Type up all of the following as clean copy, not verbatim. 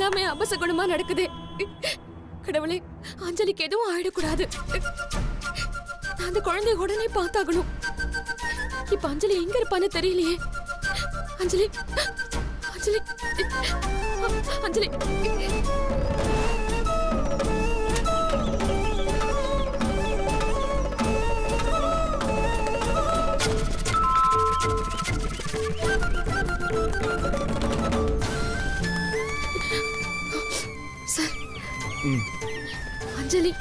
எல்லாமே அபசகுணமா நடக்குது. கடவுளே, அஞ்சலிக்கு எதுவும் ஆயிடக்கூடாது. நான் அந்த குழந்தைய உடனே பார்த்தாகணும். இப்ப அஞ்சலி எங்க இருப்பான்னு தெரியலையே. அஞ்சலி, அஞ்சலி, அஞ்சலி. சார், அஞ்சலி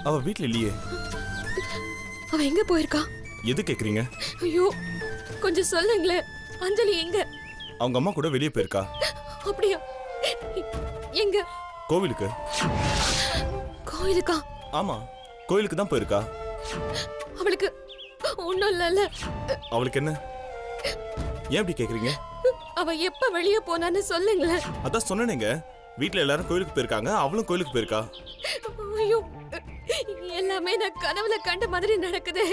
அவ வீட்ல இல்லையே. அவ எங்க போயிருக்கா? எது கேக்குறீங்க? ஐயோ, கொஞ்சம் சொல்லுங்களேன். அஞ்சலி எங்க? அவங்க அம்மா கூட வெளியே போயிருக்கா. அப்படியா? எங்க? கோவிலுக்கு. கோயிலுக்கா? ஆமா, கோயிலுக்கு தான் போயிருக்கா. அவளுக்கு ஒண்ணும் இல்லைல்ல? அவளுக்கு என்ன? ஏன் இப்படி கேக்குறீங்க? அவ எப்ப வெளியே போனான்னு சொல்லுங்களேன். அதான் சொன்னேங்க, வீட்ல எல்லாரும் கோயிலுக்கு போயிருக்காங்க, அவளும் கோயிலுக்கு போயிருக்கா. ஐயோ, எல்லாமே நான் கனவுல கண்ட மாதிரி நடக்குது.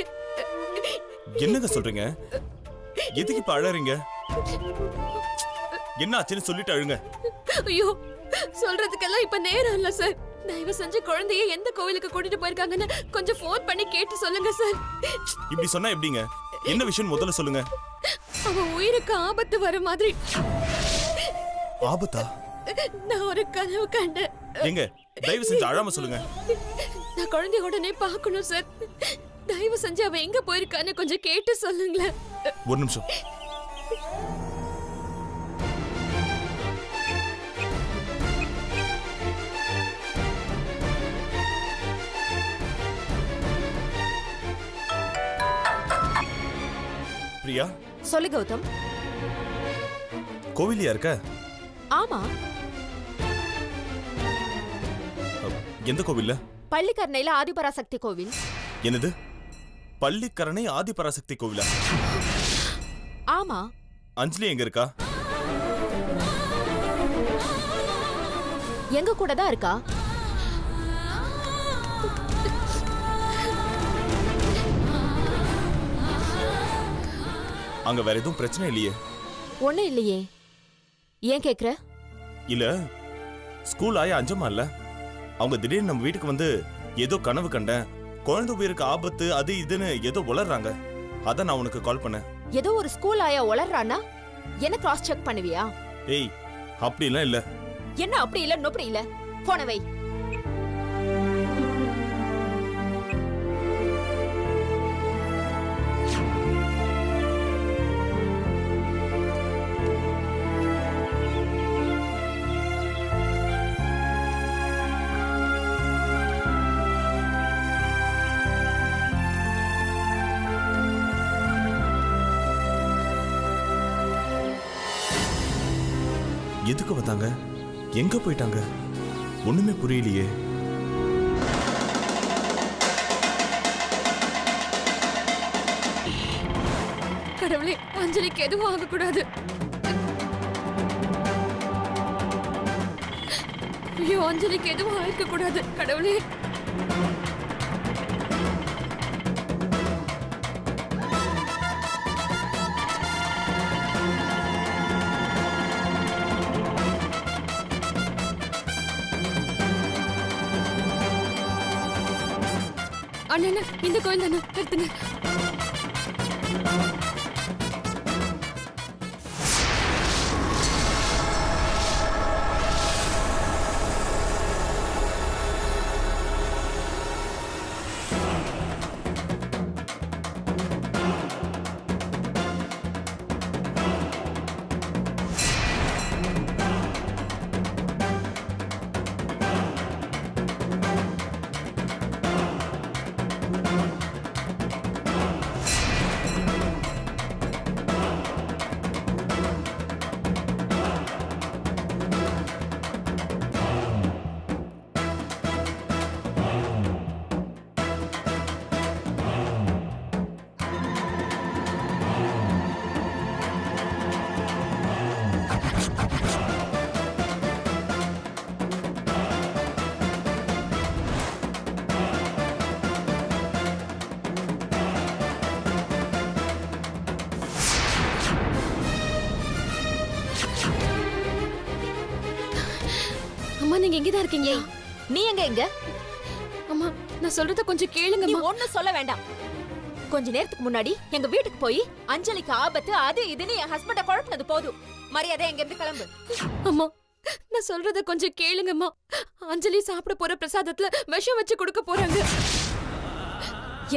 என்னங்க சொல்றீங்க? எதுக்கு இப்ப அழறீங்க? என்ன ஆச்சுன்னு சொல்லிட்டு அழுங்க. ஐயோ, சொல்றதுக்கெல்லாம் இப்ப நேரம் இல்ல சார். தயவு செஞ்சு குழந்தைய எந்த கோவிலுக்கு கூட்டிட்டு போயிருக்காங்கன்னு கொஞ்சம் போன் பண்ணி கேட்டு சொல்லுங்க சார். இப்படி சொன்னா எப்படிங்க? என்ன விஷயம் முதல்ல சொல்லுங்க. அவ உயிருக்கு ஆபத்து வர மாதிரி. ஆபத்தா? நான் ஒரு கனவு கண்டேன். எங்க, தயவு செஞ்சு அழாம சொல்லுங்க. நான் குழந்தைய உடனே பார்க்கணும் சார். தயவு செஞ்சு அவ எங்க போயிருக்கான்னு கொஞ்சம் கேட்டு சொல்லுங்களேன். ஒரு நிமிஷம். பிரியா, சொல்லு கௌதம். கோவிலியா இருக்க? ஆமா, எந்த கோவில்ல? பள்ளிக்கரணையில ஆதிபராசக்தி கோவில். என்னது? பள்ளிக்கரணை ஆதிபராசக்தி கோவிலா? ஆமா. அஞ்சலி எங்க இருக்கா? எங்க கூட தான் இருக்கா. அங்க வேற எதுவும் பிரச்சனை இல்லையே? ஒண்ணும் இல்லையே. ஏன் கேக்குற? இல்ல, ஸ்கூல் ஆயா அஞ்சமா இல்ல, அவங்க திடீர்னு நம்ம வீட்டுக்கு வந்து ஏதோ கனவு கண்டேன், குழந்தை உயிருக்கு ஆபத்து, அது இதுன்னு ஏதோ உளறாங்க. அதான் நான் உனக்கு கால் பண்ணேன். ஏதோ ஒரு ஸ்கூல் ஆயா உளறானா என்ன கிராஸ் செக் பண்ணுவியா? ஏய், அப்படிலாம் இல்ல. என்ன அப்படி இல்ல நொப்படி இல்ல? போன வை. எதுக்கு வந்தாங்க? எங்க போயிட்டாங்க? ஒண்ணுமே புரியலையே. கடவுளே, அஞ்சலிக்கு எதுவும் ஆகக்கூடாது. ஐயோ, அஞ்சலிக்கு எதுவும் ஆயிருக்க கூடாது. கடவுளே. அண்ணா, இந்த கோயில் தானே, எடுத்துங்க. அம்மா நீங்க இங்கதான் இருக்கீங்க. நீ எங்க அம்மா நான் சொல்றத கொஞ்சம் நீ கேளுங்கம்மா. ஒண்ணும் சொல்ல வேண்டாம். கொஞ்ச நேரத்துக்கு முன்னாடி எங்க வீட்டுக்கு போய் அஞ்சலிக்கு ஆபத்து அது இதுன்னு என் ஹஸ்பண்ட குழப்பினது போதும். மரியாதை எங்க இருந்து கிளம்பு. அம்மா நான் சொல்றத கொஞ்சம் கேளுங்கம்மா. அஞ்சலி சாப்பிட போற பிரசாதத்துல விஷம் வச்சு கொடுக்க போறாங்க.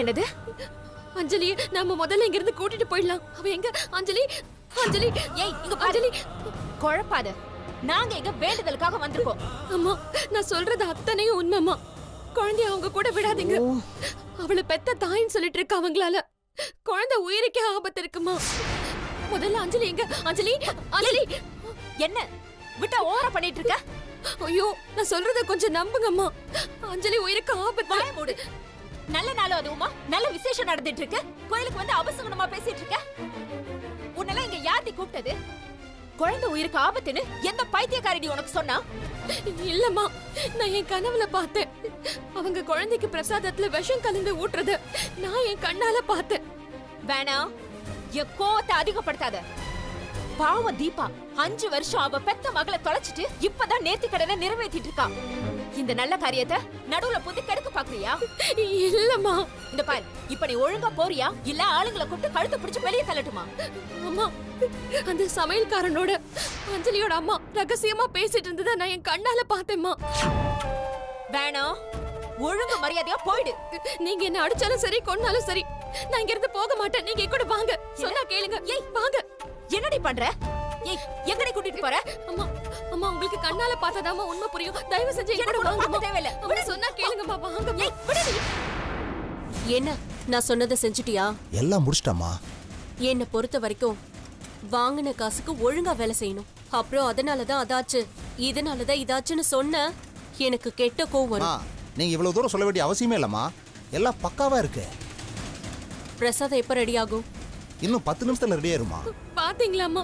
என்னது? அஞ்சலி நாம முதல்ல இங்க இருந்து கூட்டிட்டு போயிடலாம். அவ எங்க? அஞ்சலி அஞ்சலி ஏய் இங்க பாரு. அஞ்சலி குழப்பாத. நாங்க எங்க வேண்டுதலுக்காக வந்திருக்கோம். அம்மா நான் சொல்றது அத்தனையும் உண்மைமா. குழந்தைய அவங்க கூட விடாதீங்க. அவளை பெத்த தாயின்னு சொல்லிட்டு இருக்க அவங்களால குழந்தை உயிருக்கே ஆபத்து இருக்குமா. முதல்ல அஞ்சலி எங்க? அஞ்சலி அஞ்சலி என்ன விட்டா ஓவரா பண்ணிட்டு இருக்க? ஐயோ நான் சொல்றத கொஞ்சம் நம்புங்கம்மா. அஞ்சலி உயிருக்கு ஆபத்து. வாய மூடு. நல்ல நாளும் அதுவுமா நல்ல விசேஷம் நடந்துட்டு இருக்கு. கோயிலுக்கு வந்து அபசகுணமா பேசிட்டு இருக்க. உன்னெல்லாம் இங்க யார்டி கூப்பிட்டது? குழந்தை உயிருக்கு ஆபத்துன்னு எந்த பைத்தியக்காரடி உனக்கு சொன்னா? இல்லம்மா நான் என் கனவுல பார்த்தேன். அவங்க குழந்தைக்கு பிரசாதத்துல விஷம் கலந்து ஊட்டுறத நான் என் கண்ணால பார்த்தேன். வேணாம், என் கோவத்தை அதிகப்படுத்தாத. பாவம் தீபா 5 வருஷம் அவ பெத்த மகளை தொலைச்சிட்டு இப்பதான் நேர்த்தி கடனை நிறைவேற்றிட்டு இருக்கா. இந்த நல்ல காரியத்தை நடுவுல புதி கெடுக்க பாக்குறியா? இல்லம்மா. இந்த பாரு, இப்ப நீ ஒழுங்கா போறியா இல்ல ஆளுங்களை கூப்பிட்டு கழுத்தை பிடிச்சு வெளியே தள்ளட்டுமா? அம்மா அந்த சமையல்காரனோட அஞ்சலியோட அம்மா ரகசியமா பேசிட்டு இருந்ததை நான் என் கண்ணால பார்த்தேம்மா. வேணாம், ஒழுங்கு மரியாதையா போயிடு. நீங்க என்ன அடிச்சாலும் சரி கொன்னாலும் சரி நான் இங்க இருந்து போக மாட்டேன். நீங்க கூட வாங்க. சொன்னா கேளுங்க. ஏய் வாங்க. என்னடி பண்ற? ஏய் எங்கடி கூட்டிட்டு போற? அம்மா அம்மா உங்களுக்கு கண்ணால பார்த்தாதாம்மா உண்மை புரியும். தயவு செஞ்சு என் கூட வாங்க. தேவையில்ல. அம்மா சொன்னா கேளுங்கம்மா வாங்க. ஏய் விடுடி. என்ன நான் சொன்னதை செஞ்சுட்டியா? எல்லாம் முடிச்சிட்டமா. என்னை பொறுத்த வரைக்கும் வாங்கின காசுக்கு ஒழுங்கா வேலை செய்யணும். அப்புறம் அதனாலதான் அதாச்சு இதனாலதான் இதாச்சுன்னு சொன்ன எனக்கு கெட்ட கோவம் வரும். நீங்க இவ்வளவு தூரம் சொல்ல வேண்டிய அவசியமே இல்லம்மா. எல்லாம் பக்காவா இருக்கு. பிரசாதம் எப்ப ரெடி ஆகும்? இன்னும் 10 நிமிஷத்துல ரெடி ஆயிருமா? பாத்தீங்களாம்மா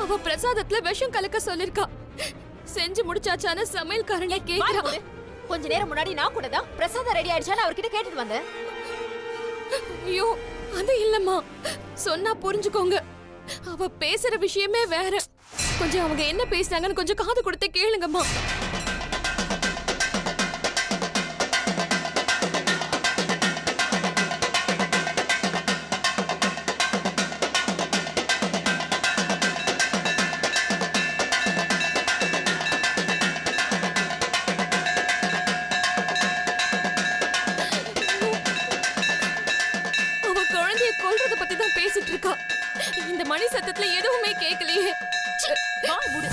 அவ பிரசாதத்துல விஷம் கலக்க சொல்லிருக்கா. செஞ்சு முடிச்சாச்சான சமையல்காரனே கேக்குறா. கொஞ்ச நேரம் முன்னாடி நான் கூட தான் பிரசாதம் ரெடி ஆயிடுச்சான்னு அவர்கிட்ட கேட்டுட்டு வந்தேன். ஐயோ அது இல்லம்மா. சொன்னா புரிஞ்சுக்கோங்க. அவ பேசுற விஷயமே வேற. கொஞ்சம் அவங்க என்ன பேசுறாங்கன்னு கொஞ்சம் காது கொடுத்து கேளுங்கம்மா. அவ குழந்தைய கொல்றத பத்தி தான் பேசிட்டு இருக்கா. இந்த மணி சத்தத்துல எதுவுமே கேட்கலையே. வாய் மூடு.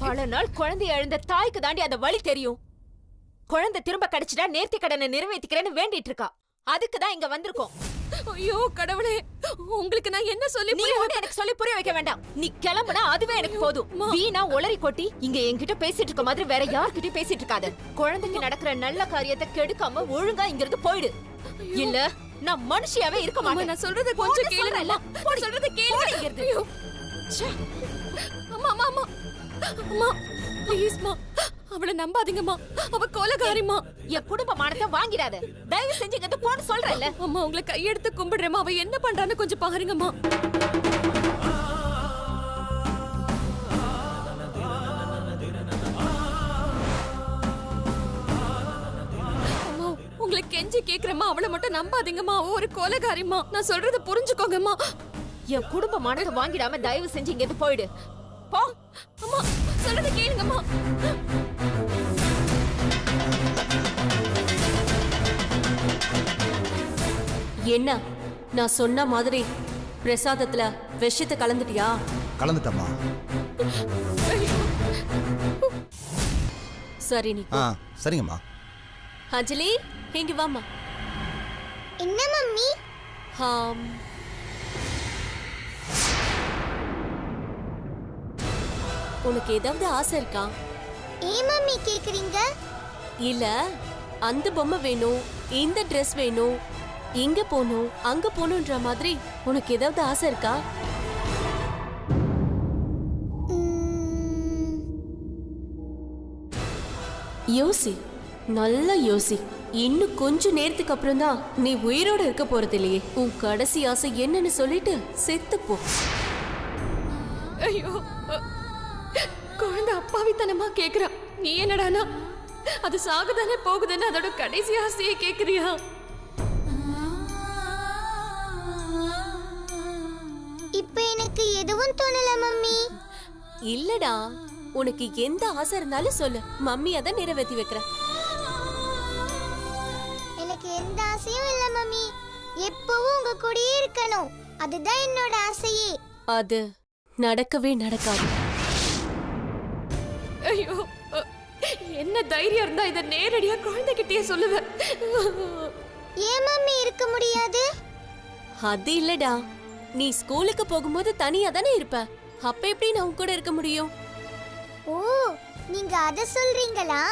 பல நாள் குழந்தை இழந்த தாய்க்கு தாண்டி அந்த வலி தெரியும். குழந்தை திரும்ப கிடைச்சிட்டா நேர்த்தி கடனை நிறைவேற்றிக்கிறேன்னு வேண்டிட்டு இருக்கா. அதுக்கு தான் இங்க வந்திருக்கோம். ஐயோ கடவுளே, உங்களுக்கு நான் என்ன சொல்லி நீ புரிய ஒண்ணு எனக்கு சொல்லி புரிய வைக்க வேண்டாம். நீ கிளம்புனா அதுவே எனக்கு போதும். வீணா உளறி கொட்டி இங்க என்கிட்ட பேசிட்டு இருக்க மாதிரி வேற யார்கிட்டயும் பேசிட்டு இருக்காத. குழந்தைக்கு நடக்கிற நல்ல காரியத்தை கெடுக்காம ஒழுங்கா இங்க இருந்து போயிடு. இல்ல நான் மனுஷியாவே இருக்க அம்மா, மாட்டேன். நான் சொல்றத கொஞ்சம் கேளுங்க. நான் சொல்றத கேளுங்க. ஐயோ. ச்சே. அம்மா அம்மா அம்மா அம்மா ப்ளீஸ்மா அவளை நம்பாதீங்கம்மா. அவ கொலைகாரிமா. என் குடும்ப மானத்தை வாங்கிடாத. தயவு செஞ்சு இங்க போன்னு சொல்றேன்ல. அம்மா உங்களை கையெடுத்து கும்பிடுறேம்மா. அவ என்ன பண்றான்னு கொஞ்சம் பாருங்கம்மா. அம்மா உங்களை கெஞ்சி கேக்குறேம்மா. அவளை மட்டும் நம்பாதீங்கம்மா. அவ ஒரு கொலைகாரிமா. நான் சொல்றத புரிஞ்சுக்கோங்கம்மா. என் குடும்ப மானத்தை வாங்கிடாம தயவு செஞ்சு இங்க போயிடு. போ. அம்மா சொல்றத கேளுங்கம்மா. என்ன நான் சொன்ன மாதிரி பிரசாதத்துல விஷத்தை கலந்துட்டியா? கலந்துட்டம்மா. சரி நீ போ. சரிங்கம்மா. அஞ்சலி இங்க வாமா. என்ன மம்மி? உனக்கு ஏதாவது ஆசை இருக்கா? ஏன் மம்மி கேக்குறீங்க? இல்ல அந்த பொம்மை வேணும், இந்த Dress வேணும், இங்க போணும் அங்க போணும்ன்ற மாதிரி உனக்கு ஏதாவது ஆசை இருக்கா? யோசி, நல்லா யோசி. இன்னும் கொஞ்ச நேரத்துக்கு அப்புறம் தான் நீ உயிரோட இருக்க போறது இல்லையே. உன் கடைசி ஆசை என்னன்னு சொல்லிட்டு செத்து போ. ஐயோ குழந்தை அப்பாவித்தனமா கேக்குறா. நீ என்னடானா அது சாகுதானே போகுதுன்னு அதோட கடைசி ஆசையை கேக்குறியா? இப்ப எனக்கு எதுவும் தோணல மம்மி. இல்லடா, உனக்கு எந்த ஆசை இருந்தாலும் சொல்லு, மம்மி அதை நிறைவேற்றி வைக்கிறேன். எனக்கு எந்த ஆசையும் இல்ல மம்மி. எப்பவும் உங்க கூடயே இருக்கணும். அதுதான் என்னோட ஆசையே. அது நடக்கவே நடக்காது. ஐயோ, என்ன தைரியம் இருந்தா இத நேரடியா குழந்தைகிட்டயே சொல்லுவேன். ஏன் மம்மி இருக்க முடியாது? அது இல்லடா, நீ ஸ்கூலுக்கு போகும்போது தனியா தானே இருப்ப. அப்ப எப்படி நான் உன் கூட இருக்க முடியும்? ஓ, நீங்க அத சொல்றீங்களா?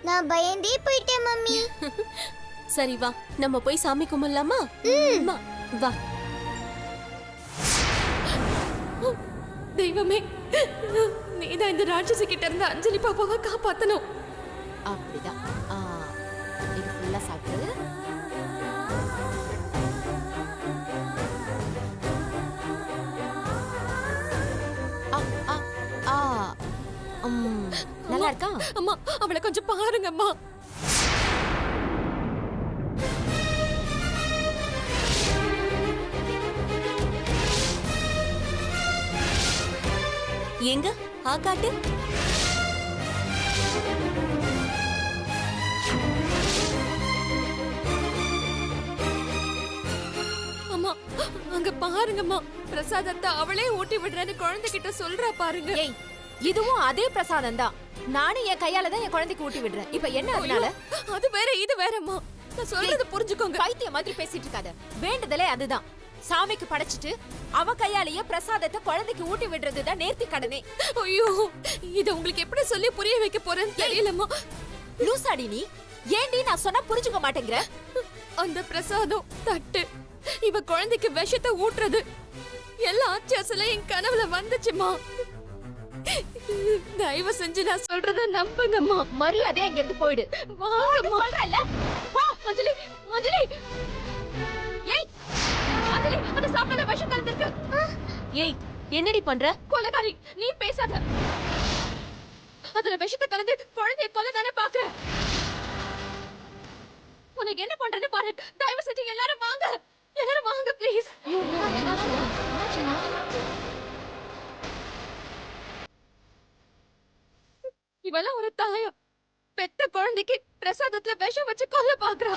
நான் பயந்தே போயிட்டேன் மம்மி. சரி வா, நம்ம போய் சாமி கும்பிடலாமா? அம்மா, வா. தெய்வமே, நீதான் இந்த ராட்சசி கிட்ட இருந்து அஞ்சலி பாப்பாவை காப்பாத்தணும். அப்படிதான். இது ஃபுல்லா சாப்பிடு. நல்லா இருக்கா? அம்மா, அவளை கொஞ்சம் பாருங்கம்மா. எங்க காட்டு. அம்மா, அங்க பாருங்கம்மா, பிரசாதத்தை அவளே ஊட்டி விடுறேன்னு குழந்தைகிட்ட சொல்றா பாருங்க. ஏய், இதுவும் அதே பிரசாதம் தான். நானும் என் கையால தான் என் குழந்தைக்கு ஊட்டி விடுறேன். இப்ப என்ன அதனால? அது வேற இது வேறம்மா. நான் சொல்றது புரிஞ்சுக்கோங்க. பைத்திய மாதிரி பேசிட்டு இருக்காத. வேண்டுதலே அதுதான். சாமிக்கு படைச்சிட்டு அவ கையாலேயே பிரசாதத்தை குழந்தைக்கு ஊட்டி விடுறதுதான் நேர்த்தி கடனே. ஐயோ, இத உங்களுக்கு எப்படி சொல்லி புரிய வைக்க போறேன்னு தெரியலம்மா. லூசாடி நீ. ஏண்டி நான் சொன்னா புரிஞ்சுக்க மாட்டேங்கிற? அந்த பிரசாதம், தட்டு, இவ குழந்தைக்கு விஷத்தை ஊட்டுறது எல்லாம் ஆச்சரியல என் கனவுல வந்துச்சுமா. தயவு செஞ்சு நான் சொல்றத நம்புங்கம்மா. மரியாதை அங்க இருந்து போயிடு. வாங்கம்மா. வா அஞ்சலி, அஞ்சலி. ஏய் அஞ்சலி, அந்த சாப்பிடல விஷம் கலந்திருக்கு. ஏய், என்னடி பண்ற? கொலைகாரி, நீ பேசாத. அதுல விஷத்தை கலந்து குழந்தைய கொலை தானே பாக்குற. உனக்கு என்ன பண்றேன்னு பாரு. தயவு செஞ்சு எல்லாரும் வாங்க, எல்லாரும் வாங்க ப்ளீஸ். இவெல்லாம் ஒரு தாயா பெத்த குழந்தைக்கு பிரசாதத்துல விஷம் வச்சு கொல்ல பாக்குறா.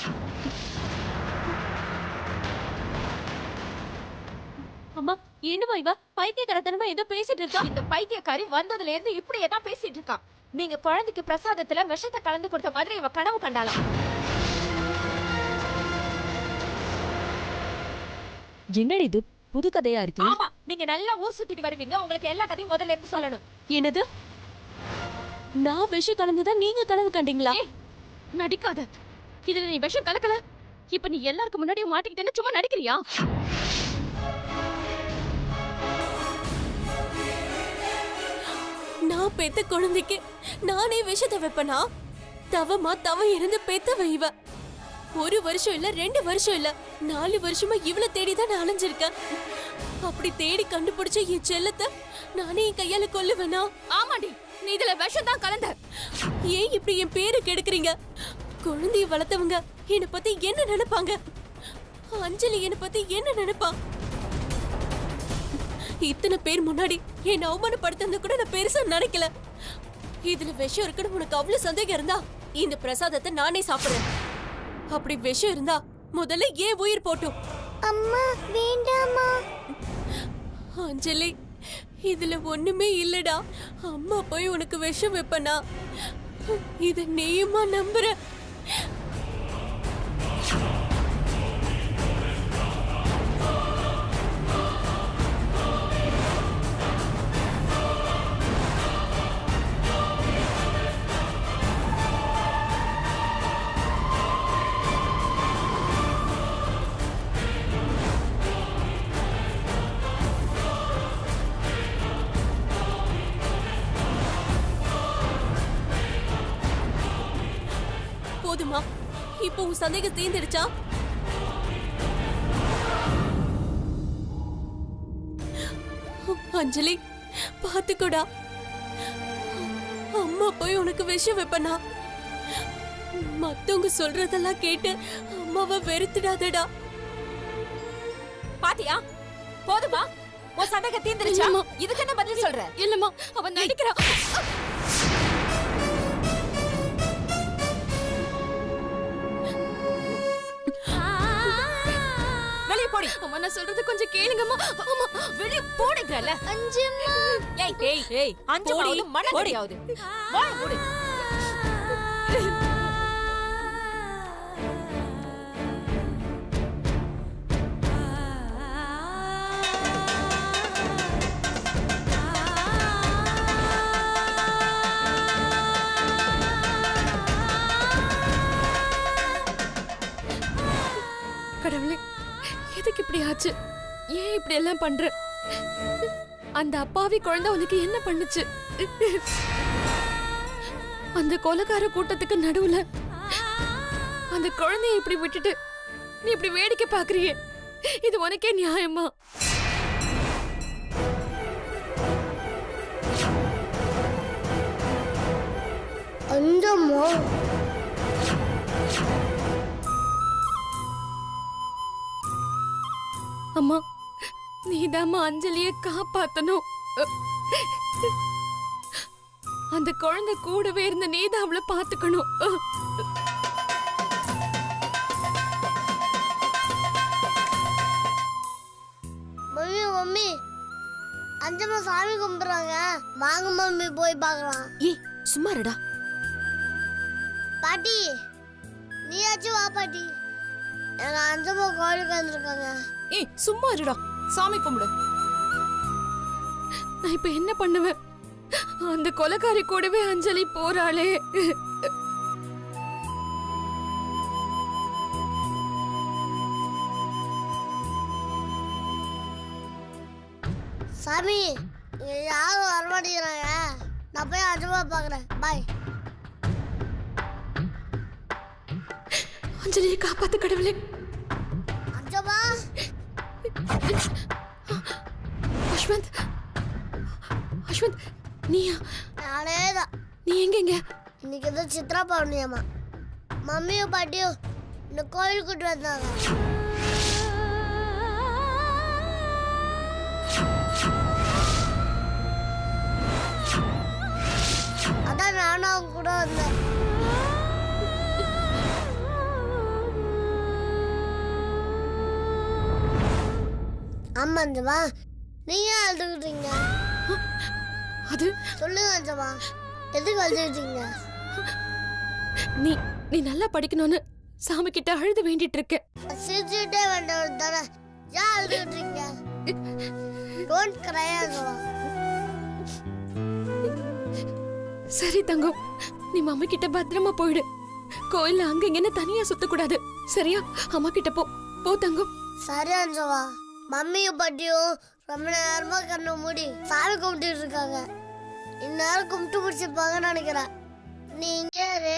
அம்மா, என்னமா இவ பைத்தியக்காரத்தனமா ஏதோ பேசிட்டு இருக்கா? இந்த பைத்தியக்காரி வந்ததுல இருந்து இப்படியே தான் பேசிட்டு இருக்கா. நீங்க குழந்தைக்கு பிரசாதத்துல விஷத்தை கலந்து கொடுத்த மாதிரி இவ கனவு கண்டாளாம். என்னடி இது புது கதையா இருக்கு? ஆமா, நீங்க நல்லா ஊர் சுத்திட்டு வருவீங்க. உங்களுக்கு எல்லா கதையும் முதல்ல இருந்து சொல்லணும். என்னது? நான் விஷம் கலந்துதான் நீங்க கனவு கண்டீங்களா? நடிக்காத. இதுல நீ விஷம் கலக்கல. இப்ப நீ எல்லாருக்கும் முன்னாடியும் மாட்டிக்கிட்டேன்னு சும்மா நடிக்கிறியா? நான் பெத்த குழந்தைக்கு நானே விஷத்தை வைப்பனா? தவமா தவம் இருந்து பெத்தவ இவ. 1 வருஷம் இல்ல, 2 வருஷம் இல்ல, 4 வருஷமா இவளை தேடிதான் நான் அலைஞ்சிருக்கேன். அப்படி தேடி கண்டுபிடிச்ச என் செல்லத்தை நானே என் கையால கொல்லுவேனா? ஆமாடி, நீ இதுல விஷம் தான் கலந்த. ஏன் இப்படி என் பேரை கெடுக்குறீங்க? குழந்தைய வளர்த்தவங்க என்னை பத்தி என்ன நினைப்பாங்க? அஞ்சலி என்னை பத்தி என்ன நினைப்பா? இத்தனை பேர் முன்னாடி என் அவமானப்படுத்த கூட நான் பெருசா நினைக்கல. இதுல விஷம் இருக்குன்னு உனக்கு அவ்வளவு சந்தேகம் இருந்தா இந்த பிரசாதத்தை நானே சாப்பிடுறேன். அப்படி விஷம் இருந்தா முதல்ல ஏன் உயிர் போட்டும். அம்மா வேண்டாமா. அஞ்சலி, இதுல ஒண்ணுமே இல்லடா. அம்மா போய் உனக்கு விஷம் வைப்பனா? இத நீயுமா நம்புற? போதுமா? இப்போ உன் சந்தேகம் தீர்ந்துடுச்சா? அஞ்சலி, பாத்துக்கோடா. போய் உனக்கு விஷம் வைப்பனா? மத்தவங்க சொல்றதெல்லாம் கேட்டு அம்மாவை வெறுத்துடாதடா. பாத்தியா? போதுமா? உன் சந்தேகம் தீர்ந்துருச்சா? இதுக்கு என்ன பதில் சொல்ற? இல்லம்மா, அவன் நடிக்கிறா. வெளிய போடி. அம்மா, நான் சொல்றது கொஞ்சம் கேளுங்கம்மா. அம்மா, வெளிய போடுங்கல. அஞ்சம்மா. ஏய் அஞ்சமாவது மண்ணடியாவது. வாய் மூடு. கடவுளே, எதுக்கு இப்படி ஆச்சு? ஏன் இப்படி எல்லாம் பண்ற? அந்த அப்பாவி குழந்தை உனக்கு என்ன பண்ணுச்சு? அந்த கொலைக்கார கூட்டத்துக்கு நடுவுல அந்த குழந்தைய இப்படி விட்டுட்டு நீ இப்படி வேடிக்கை பாக்குறியே, இது உனக்கே நியாயமா? அஞ்சம்மா. அம்மா, நீதாம்மா அஞ்சலிய காப்பாத்தணும். அந்த குழந்தை கூடவே இருந்த நீதான் அவளை பாத்துக்கணும். மம்மி மம்மி, அஞ்சம்மா சாமி கும்பிடுறாங்க. வாங்க மம்மி போய் பார்க்கலாம். ஏய் சும்மா இருடா. பாட்டி, நீயாச்சும் வா பாட்டி. எங்க அஞ்சம்மா கோயிலுக்கு வந்திருக்காங்க. ஏய் சும்மா இருடா. சாமி கும்பிடு. நான் இப்ப என்ன பண்ணுவேன்? அந்த கொலைக்காரி கூடவே அஞ்சலி போறாளே. சாமி, இங்க யாரும் வரமாட்டேங்கிறாங்க. நான் போய் அஞ்சம்மா பார்க்குறேன். பாய். அஞ்சலியை காப்பாத்து கடவுளே. அஞ்சம்மா. அஸ்வந்த், அஸ்வந்த், நீயா? நானே தான். நீ எங்க? இன்னைக்கு ஏதோ சித்ரா பௌர்ணமியாமா. மம்மியும் பாட்டியும் இந்த கோயில் கூட்டு வந்தாங்க. அதான் நானும் அவங்க கூட வந்தேன். ஆமா அஞ்சம்மா, நீங்க அழுதுகிட்டீங்க. அது சொல்லுங்க அஞ்சம்மா, எதுக்கு அழுதுகிட்டீங்க? நீ நீ நல்லா படிக்கணும்னு சாமி கிட்ட அழுது வேண்டிட்டு இருக்க. சிரிச்சுட்டே வேண்டவர் தானே, ஏன் அழுதுகிட்டீங்க? டோன்ட் கிரை அஞ்சம்மா. சரி தங்கம், நீ மம்மி கிட்ட பத்திரமா போயிடு. கோயில்ல அங்க இங்கன்னு தனியா சுத்தக்கூடாது, சரியா? அம்மா கிட்ட போ. போ தங்கம். சரி அஞ்சம்மா. மம்மியும் பாட்டியும் ரொம்ப நேரமா கண்ணு மூடி சாமி கும்பிட்டு இருக்காங்க. இந்நேரம் கும்பிட்டு முடிச்சிருப்பாங்கன்னு நினைக்கிறேன். நீ இங்கே இரு,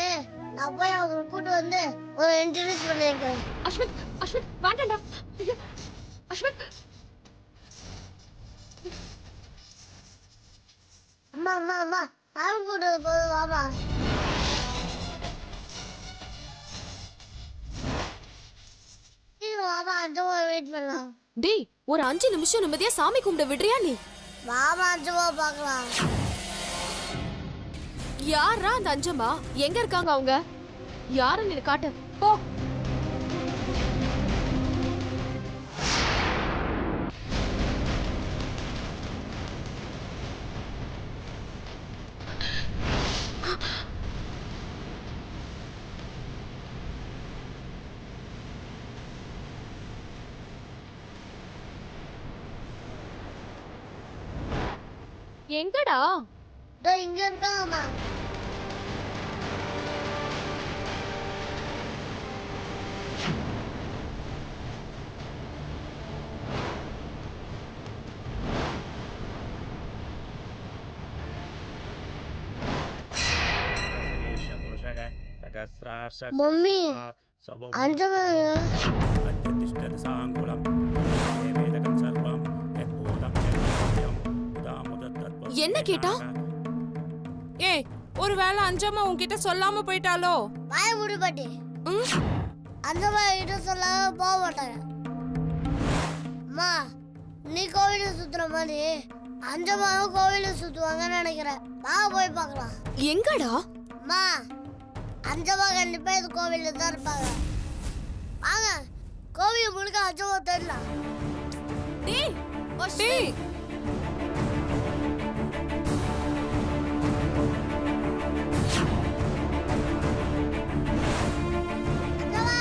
நான் போய் அவங்க கூட்டு வந்து ஒரு இன்ட்ரடியூஸ் பண்ணிருக்கேன். அஸ்வந்த், அஸ்வந்த், வேண்டாம்டா. ஐயோ, அஸ்வந்த். அம்மா அம்மா அம்மா, சாமி கூட்டு போது வாமா. வாமா, அஞ்சம்மா வெயிட் பண்ணலாம். டேய் ஒரு 5 நிமிஷம் நிம்மதியா சாமி கும்பிட விடுறியா நீ? வாமா அஞ்சம்மா பார்க்கலாம். யாரா அந்த அஞ்சம்மா? எங்க இருக்காங்க அவங்க? யாருன்னு நீ காட்டு போ. எங்கடா? இதோ இங்க இருக்காங்கம்மா. மம்மி, அஞ்சம்மா என்ன கேட்டா? ஏய் ஒருவேளை அஞ்சம்மா உன்கிட்ட சொல்லாம போயிட்டாலோ? வாய மூடு பாட்டி. ம்? அந்த கிட்ட சொல்லாம போக மாட்டாங்க. அம்மா நீ கோவில சுத்துற மாதிரி அஞ்சம்மாவும் கோவில சுத்துவாங்கன்னு நினைக்கிறேன். வாங்க போய் பார்க்கலாம். எங்கடா? அம்மா அஞ்சம்மா கண்டிப்பா இது கோவில்ல தான் இருப்பாங்க. வாங்க கோவில் முழுக்க அஞ்சம்மா தெரியலாம். டேய் டேய் அஞ்சம்மா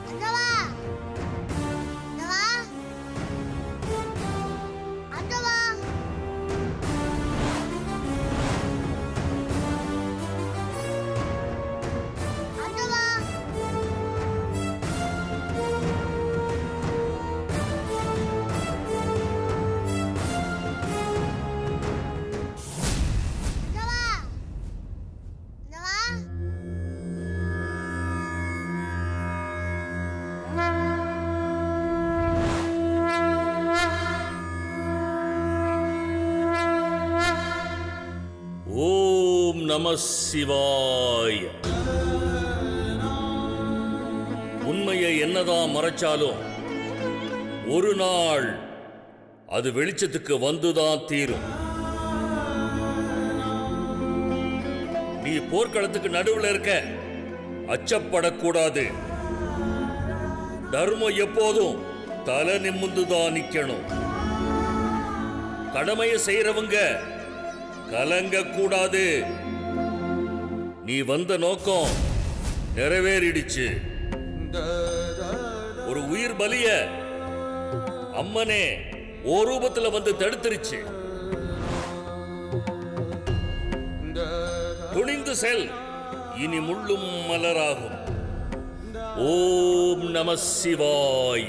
அஞ்சம்மா அஞ்சம்மா அஞ்சம்மா ஓம் நம சிவாய. உண்மையை என்னதான் மறைச்சாலும் ஒரு நாள் அது வெளிச்சத்துக்கு வந்துதான் தீரும். நீ போர்க்களத்துக்கு நடுவுல இருக்க, அச்சப்படக்கூடாது. தர்மம் எப்போதும் தலை நிமிர்ந்துதான் நிக்கணும். கடமையை செய்யறவங்க கலங்க கூடாது. நீ வந்த நோக்கம் நிறைவேறிடுச்சு. ஒரு உயிர் பலிய அம்மனே ஓ ரூபத்துல வந்து தடுத்துருச்சு. துணிந்து செல், இனி முள்ளும் மலராகும். ஓம் நம சிவாய.